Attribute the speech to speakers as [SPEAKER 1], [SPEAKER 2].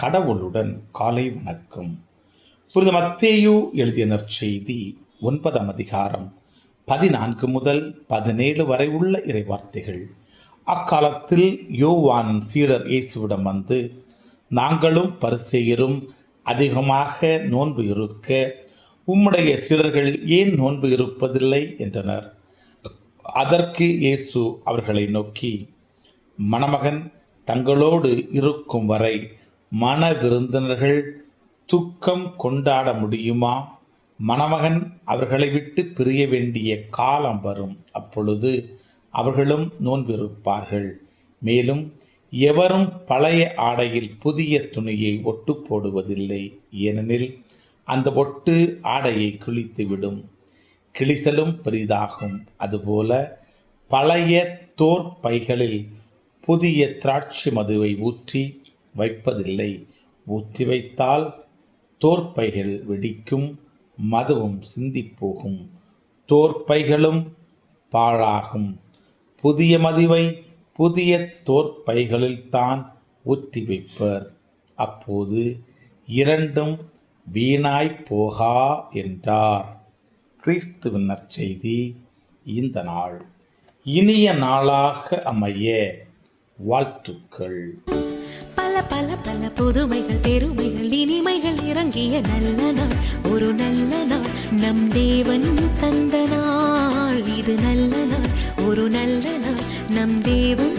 [SPEAKER 1] கடவுளுடன் காலை வணக்கம். புனித மத்தேயு எழுதிய நற்செய்தி 9ஆம் அதிகாரம் 14 முதல் 17 வரை உள்ள இறைவார்த்தைகள். அக்காலத்தில் யோவானின் சீடர் இயேசுவிடம் வந்து, நாங்களும் பரிசேயரும் அதிகமாக நோன்பு இருக்க உம்முடைய சீடர்கள் ஏன் நோன்பு இருப்பதில்லை என்றனர். அதற்கு இயேசு அவர்களை நோக்கி, மணமகன் தங்களோடு இருக்கும் வரை மண விருந்தினர்கள் துக்கம் கொண்டாட முடியுமா? மணமகன் அவர்களை விட்டு பிரிய வேண்டிய காலம் வரும். அப்பொழுது அவர்களும் நோன்பிருப்பார்கள். மேலும் எவரும் பழைய ஆடையில் புதிய துணியை ஒட்டு போடுவதில்லை. ஏனெனில் அந்த ஒட்டு ஆடையை கிழித்துவிடும், கிழிசலும் பெரிதாகும். அதுபோல பழைய தோற் பைகளில் புதிய திராட்சை மதுவை ஊற்றி வைப்பதில்லை. ஊற்றி வைத்தால் தோற்பைகள் வெடிக்கும், மதுவும் சிந்திப்போகும், தோற்பைகளும் பாழாகும். புதிய மதுவை புதிய தோற்பைகளில்தான் ஊற்றி வைப்பர். அப்போது இரண்டும் வீணாய் போகா என்றார். கிறிஸ்துவின் நற்செய்தி. இந்த நாள் இனிய நாளாக அமைய வாழ்த்துக்கள்.
[SPEAKER 2] பல பல பல புதுமைகள், பெருமைகள், இனிமைகள் இறங்கிய நல்ல நாள், ஒரு நல்ல நாள், நம் தேவன் தந்த நாள். இது நல்ல நாள், ஒரு நல்ல நாள், நம் தேவன்